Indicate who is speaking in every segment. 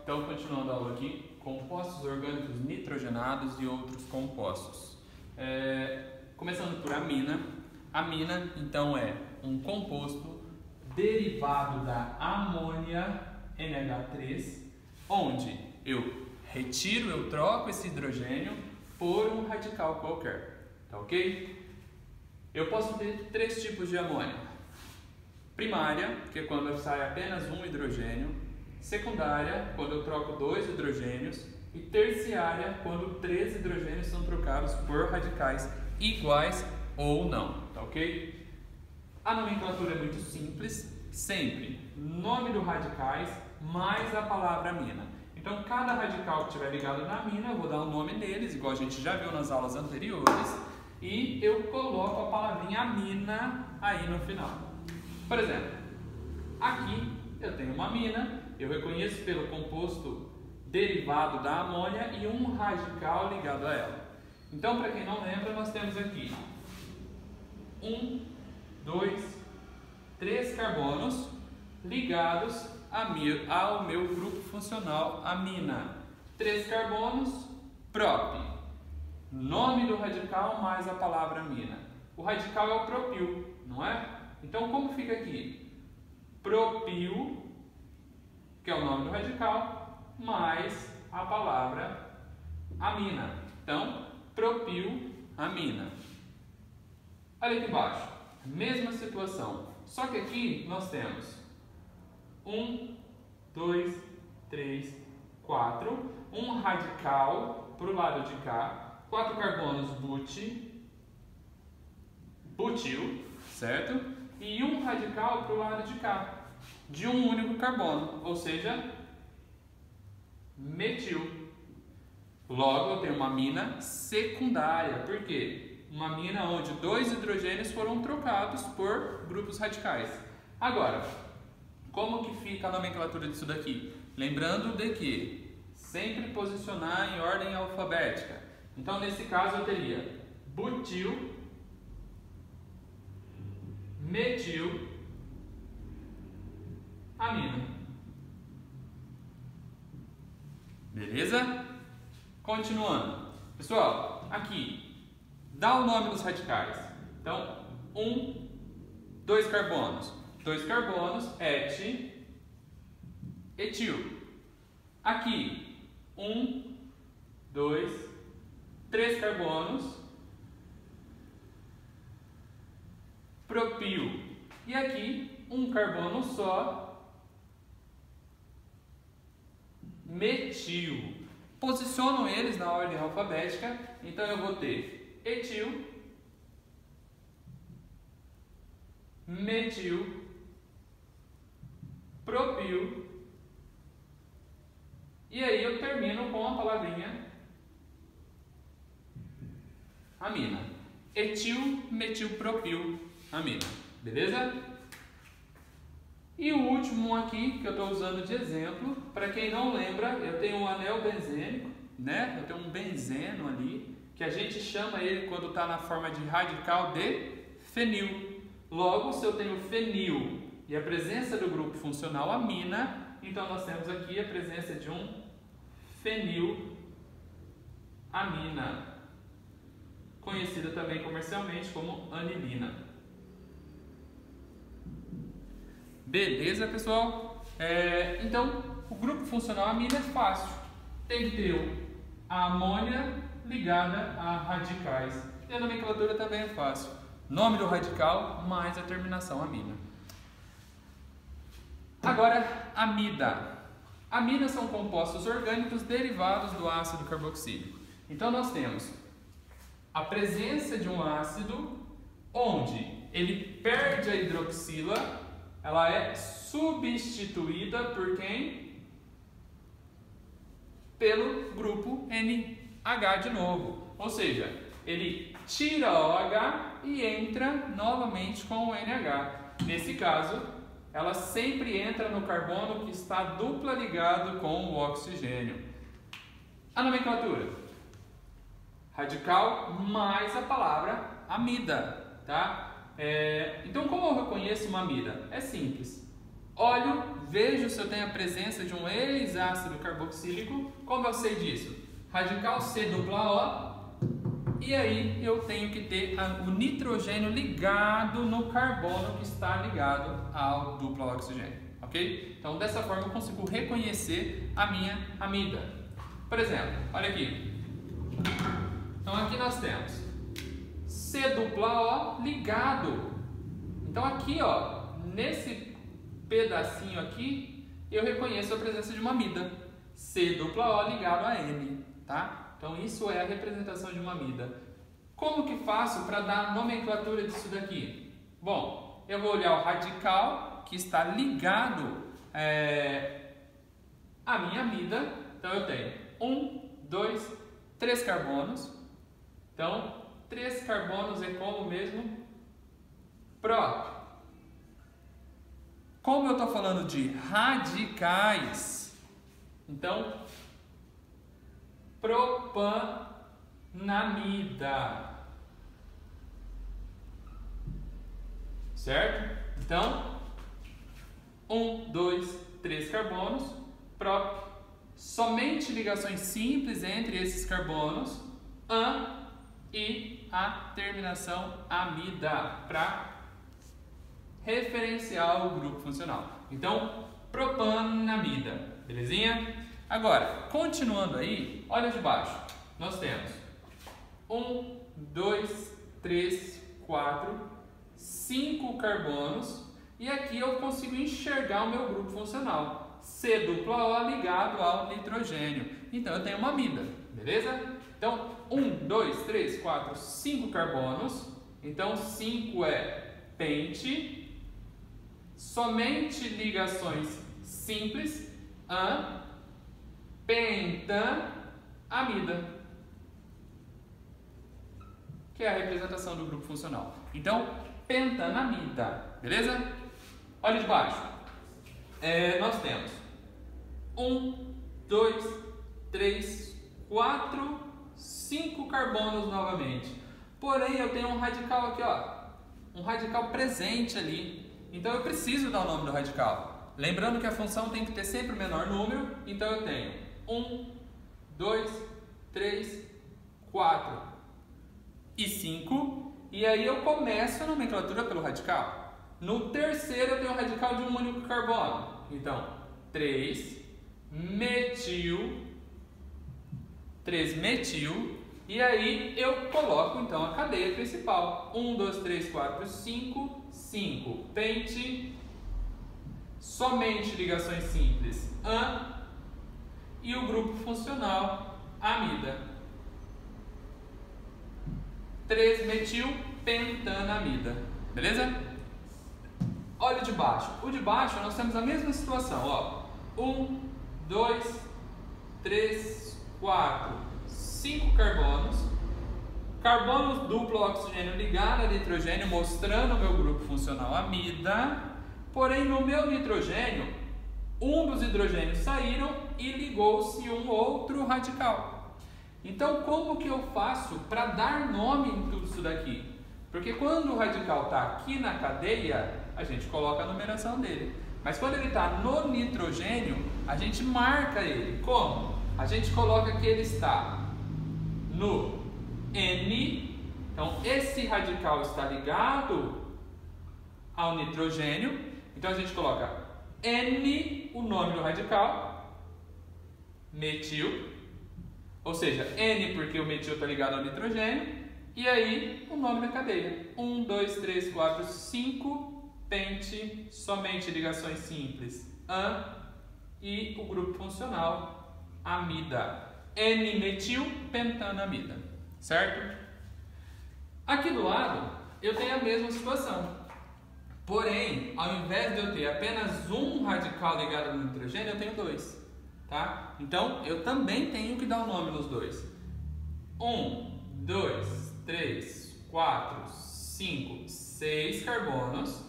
Speaker 1: Então, continuando a aula aqui, compostos orgânicos nitrogenados e outros compostos. Começando por amina. Amina, então, é um composto derivado da amônia NH3, onde eu troco esse hidrogênio por um radical qualquer, tá ok? Eu posso ter três tipos de amônia. Primária, que é quando sai apenas um hidrogênio. Secundária, quando eu troco dois hidrogênios. E terciária, quando três hidrogênios são trocados por radicais iguais ou não, tá ok? A nomenclatura é muito simples, sempre nome do radicais mais a palavra amina. Então, cada radical que estiver ligado na amina, eu vou dar o nome deles, igual a gente já viu nas aulas anteriores, e eu coloco a palavrinha amina aí no final. Por exemplo, aqui eu tenho uma amina, eu reconheço pelo composto derivado da amônia e um radical ligado a ela. Então, para quem não lembra, nós temos aqui 1, 2, 3 carbonos ligados ao meu grupo funcional amina. 3 carbonos, prop. Nome do radical mais a palavra amina. O radical é o propil, não é? Então, como fica aqui? Propil, que é o nome do radical, mais a palavra amina. Então, propilamina. Olha aqui embaixo, mesma situação, só que aqui nós temos 1, 2, 3, 4, um radical para o lado de cá, 4 carbonos butil, certo? E um radical para o lado de cá, de um único carbono, ou seja, metil. Logo, eu tenho uma amina secundária. Por quê? Uma amina onde dois hidrogênios foram trocados por grupos radicais. Agora, como que fica a nomenclatura disso daqui? Lembrando de que sempre posicionar em ordem alfabética. Então, nesse caso, eu teria butil, metil, amina. Beleza? Continuando. Pessoal, aqui, dá o nome dos radicais. Então, 2 carbonos. 2 carbonos, etil. Aqui, 2, 3 carbonos, propil. E aqui, um carbono só, metil. Posiciono eles na ordem alfabética, então eu vou ter etil, metil, propil, e aí eu termino com a palavrinha amina. Etil, metil, propil, amina. Beleza? E o último aqui, que eu estou usando de exemplo, para quem não lembra, eu tenho um anel benzênico, né? Eu tenho um benzeno ali, que a gente chama ele, quando está na forma de radical, de fenil. Logo, se eu tenho fenil e a presença do grupo funcional amina, então nós temos aqui a presença de um fenilamina, conhecida também comercialmente como anilina. Beleza, pessoal? Então, o grupo funcional amina é fácil. Tem que ter a amônia ligada a radicais. E a nomenclatura também é fácil. Nome do radical mais a terminação amina. Agora, amida. Aminas são compostos orgânicos derivados do ácido carboxílico. Então, nós temos a presença de um ácido onde ele perde a hidroxila. Ela é substituída por quem? Pelo grupo NH de novo. Ou seja, ele tira o OH e entra novamente com o NH. Nesse caso, ela sempre entra no carbono que está dupla ligado com o oxigênio. A nomenclatura: radical mais a palavra amida, tá? Então, como eu reconheço uma amida? É simples. Olho, vejo se eu tenho a presença de um ex-ácido carboxílico. Como eu sei disso? Radical C dupla O. E aí eu tenho que ter o nitrogênio ligado no carbono que está ligado ao duplo oxigênio, ok? Então dessa forma eu consigo reconhecer a minha amida. Por exemplo, olha aqui. Então aqui nós temos C dupla O ligado. Então aqui, ó, nesse pedacinho aqui, eu reconheço a presença de uma amida. C dupla O ligado a N, tá? Então isso é a representação de uma amida. Como que faço para dar a nomenclatura disso daqui? Bom, eu vou olhar o radical que está ligado à minha amida. Então eu tenho 1, 2, 3 carbonos. Então 3 carbonos é como mesmo? Pró. Como eu estou falando de radicais, então propanamida, certo? Então 1, 2, 3 carbonos, prop, somente ligações simples entre esses carbonos, an e a terminação amida para referenciar o grupo funcional. Então propanamida, belezinha? Agora, continuando aí, olha de baixo. Nós temos 1, 2, 3, 4, 5 carbonos. E aqui eu consigo enxergar o meu grupo funcional. C dupla O ligado ao nitrogênio. Então eu tenho uma amida, beleza? Então 1, 2, 3, 4, 5 carbonos. Então 5 é pente. Somente ligações simples. An. Pentamida, que é a representação do grupo funcional. Então, pentanamida, beleza? Olha de baixo. Nós temos 1, 2, 3, 4, 5 carbonos novamente. Porém, eu tenho um radical aqui, ó. Um radical presente ali. Então, eu preciso dar o nome do radical. Lembrando que a função tem que ter sempre o menor número. Então, eu tenho 1, 2, 3, 4 e 5. E aí eu começo a nomenclatura pelo radical. No terceiro eu tenho o radical de um único carbono. Então, 3 metil. E aí eu coloco então a cadeia principal. 1, 2, 3, 4, 5. 5. Pente. Somente ligações simples. An. E o grupo funcional, amida. 3-metilpentanamida. Beleza? Olha de baixo. O de baixo nós temos a mesma situação. Ó. 1, 2, 3, 4, 5 carbonos. Carbono duplo oxigênio ligado a nitrogênio, mostrando o meu grupo funcional amida. Porém, no meu nitrogênio, um dos hidrogênios saíram e ligou-se um outro radical. Então, como que eu faço para dar nome em tudo isso daqui? Porque quando o radical está aqui na cadeia, a gente coloca a numeração dele. Mas quando ele está no nitrogênio, a gente marca ele. Como? A gente coloca que ele está no N. Então, esse radical está ligado ao nitrogênio. Então, a gente coloca N, o nome do radical, metil, ou seja, N porque o metil está ligado ao nitrogênio, e aí o nome da cadeia. 1, 2, 3, 4, 5, pente, somente ligações simples, an, e o grupo funcional, amida. N-metilpentanamida, certo? Aqui do lado, eu tenho a mesma situação. Porém, ao invés de eu ter apenas um radical ligado ao nitrogênio, eu tenho 2, tá? Então, eu também tenho que dar o nome nos dois. 1, 2, 3, 4, 5, 6 carbonos.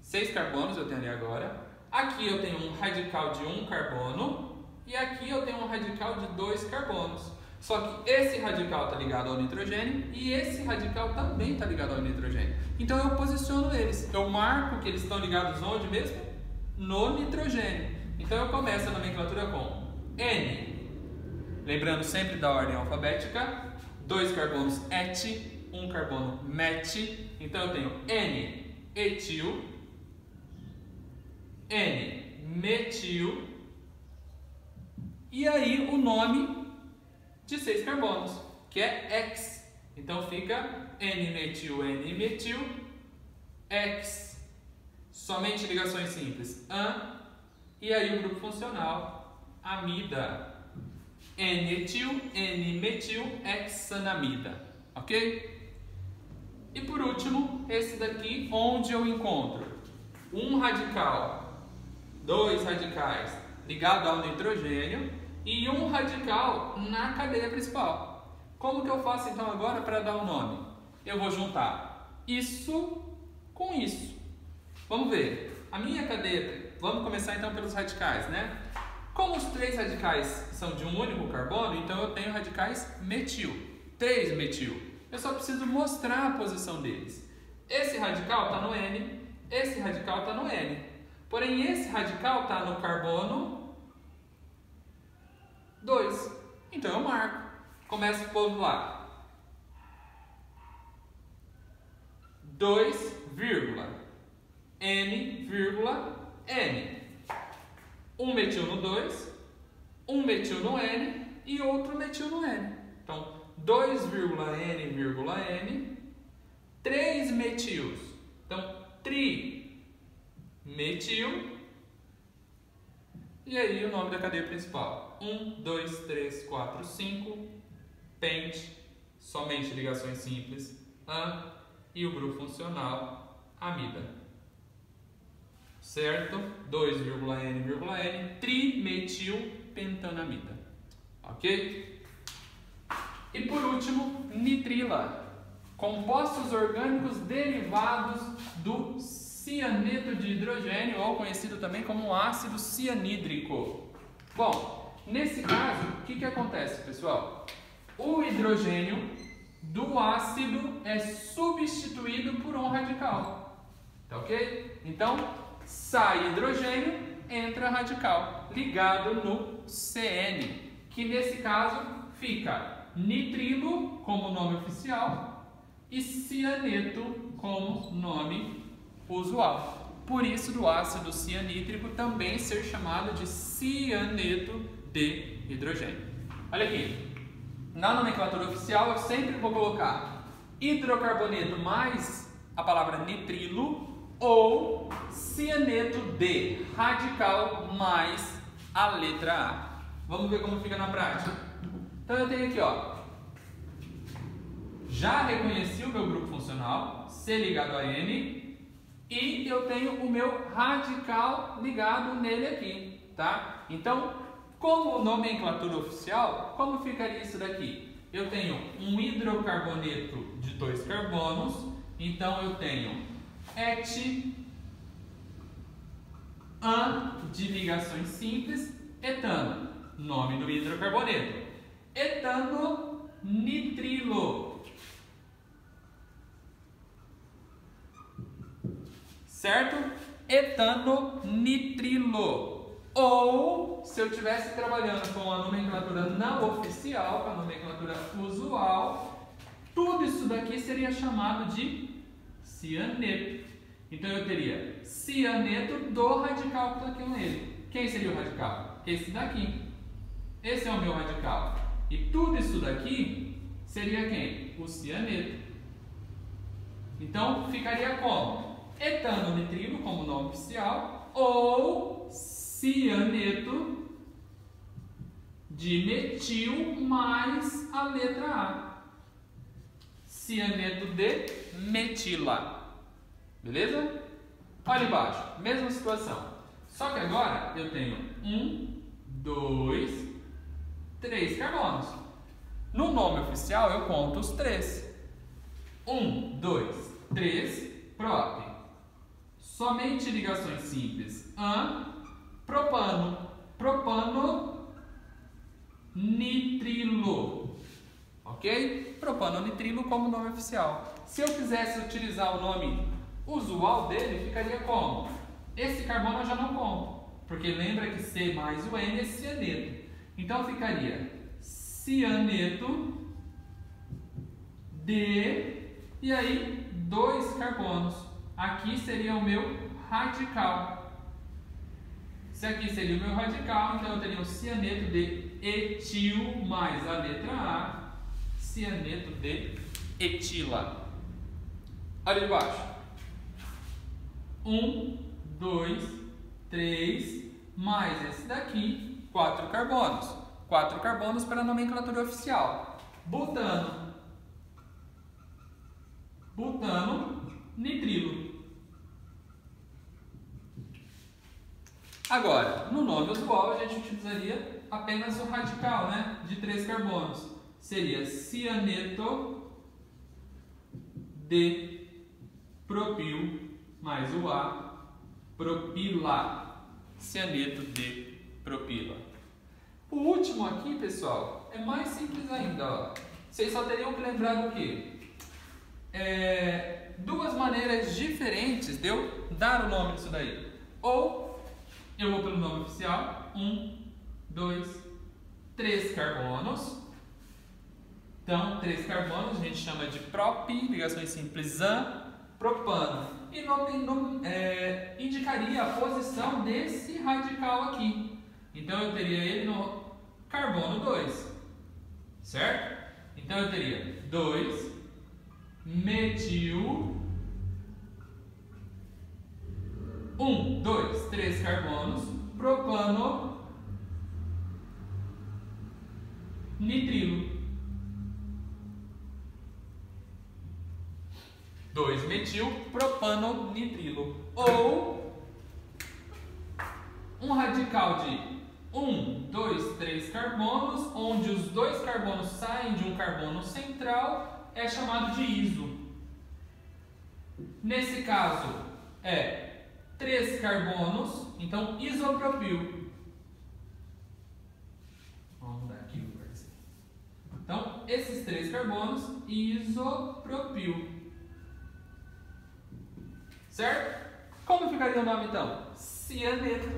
Speaker 1: 6 carbonos eu tenho ali agora. Aqui eu tenho um radical de 1 carbono. E aqui eu tenho um radical de 2 carbonos. Só que esse radical está ligado ao nitrogênio e esse radical também está ligado ao nitrogênio. Então eu posiciono eles. Eu marco que eles estão ligados onde mesmo? no nitrogênio. Então eu começo a nomenclatura com N. Lembrando sempre da ordem alfabética, 2 carbonos et, 1 carbono met. Então eu tenho N-etil, N-metil, e aí o nome de 6 carbonos, que é X. Então fica N-metil, N-metil, X. Somente ligações simples, AN, e aí o grupo funcional, amida. N-etil, N-metil, hexanamida, ok? E por último, esse daqui, onde eu encontro um radical, 2 radicais ligado ao nitrogênio e um radical na cadeia principal. Como que eu faço então agora para dar um nome? Eu vou juntar isso com isso. Vamos ver. A minha cadeia, vamos começar então pelos radicais, né? Como os 3 radicais são de um único carbono, então eu tenho radicais metil, 3 metil. Eu só preciso mostrar a posição deles. Esse radical está no N, esse radical está no N. Porém, esse radical está no carbono 2. Então eu marco. Começo por lá. 2, N, N. Um metil no 2, um metil no N e outro metil no N. Então, 2,N,N, 3 metils. Então, trimetil. E aí o nome da cadeia principal. 1, 2, 3, 4, 5. Pente, somente ligações simples. AN e o grupo funcional, amida. Certo? 2,N,N, trimetilpentanamida. Ok? E por último, nitrila. Compostos orgânicos derivados do cianeto de hidrogênio, ou conhecido também como ácido cianídrico. Bom, nesse caso, o que acontece, pessoal? O hidrogênio do ácido é substituído por um radical. Tá ok? Então, sai hidrogênio, entra radical, ligado no CN, que nesse caso fica nitrilo como nome oficial e cianeto como nome usual. Por isso do ácido cianídrico também ser chamado de cianeto de hidrogênio. Olha aqui, na nomenclatura oficial eu sempre vou colocar hidrocarboneto mais a palavra nitrilo ou cianeto de radical mais a letra A. Vamos ver como fica na prática. Então eu tenho aqui, ó, já reconheci o meu grupo funcional, C ligado a N, e eu tenho o meu radical ligado nele aqui, tá? Então, como nomenclatura oficial, como ficaria isso daqui? Eu tenho um hidrocarboneto de 2 carbonos, então eu tenho et, an de ligações simples, etano, nome do hidrocarboneto, etano nitrilo, certo? Etano nitrilo. Ou, se eu estivesse trabalhando com a nomenclatura não oficial, com a nomenclatura usual, tudo isso daqui seria chamado de cianeto. Então eu teria cianeto do radical que está aqui nele. Quem seria o radical? Esse daqui. Esse é o meu radical. E tudo isso daqui seria quem? O cianeto. Então ficaria como? Etano nitrilo como nome oficial ou cianeto de metil mais a letra A. Cianeto de metila. Beleza? Olha embaixo, mesma situação. Só que agora eu tenho 1, 2, 3 carbonos. No nome oficial eu conto os 3. 1, 2, 3, prop. Somente ligações simples. An, propano. Propano nitrilo. Ok? Propano nitrilo como nome oficial. Se eu quisesse utilizar o nome usual dele, ficaria como? Esse carbono eu já não conto, porque lembra que C mais o N é cianeto. Então ficaria cianeto de, e aí 2 carbonos. Aqui seria o meu radical. Se aqui seria o meu radical, então eu teria o cianeto de etil mais a letra A, cianeto de etila. Olha de baixo. 1, 2, 3, mais esse daqui, 4 carbonos. 4 carbonos para a nomenclatura oficial. Butano. Butano, nitrilo. Agora, no nome usual, a gente utilizaria apenas o radical, né? De 3 carbonos. Seria cianeto de propil mais o A, propila. Cianeto de propila. O último aqui, pessoal, é mais simples ainda. Ó. Vocês só teriam que lembrar do quê? Duas maneiras diferentes de eu dar o nome disso daí. Ou eu vou pelo nome oficial, 1, 2, 3 carbonos. Então, 3 carbonos a gente chama de prop, ligações simples an, propano. E indicaria a posição desse radical aqui. Então, eu teria ele no carbono 2, certo? Então, eu teria 2 metil 1, 2, 3 carbonos, propano, nitrilo. 2 metil propano nitrilo. Ou um radical de 1, 2, 3 carbonos, onde os 2 carbonos saem de um carbono central, é chamado de iso. Nesse caso é 3 carbonos, então isopropil. Vamos mudar aqui o lugarzinho. Então, esses 3 carbonos, isopropil. Certo? Como ficaria o nome então? Cianeto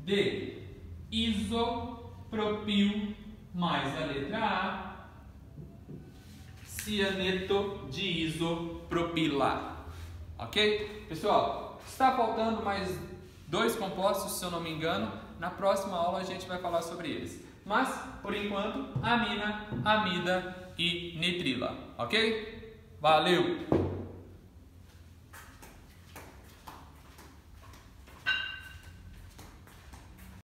Speaker 1: de isopropil mais a letra A, cianeto de isopropila. Ok? Pessoal, está faltando mais 2 compostos, se eu não me engano. Na próxima aula a gente vai falar sobre eles. Mas, por enquanto, amina, amida e nitrila. Ok? Valeu!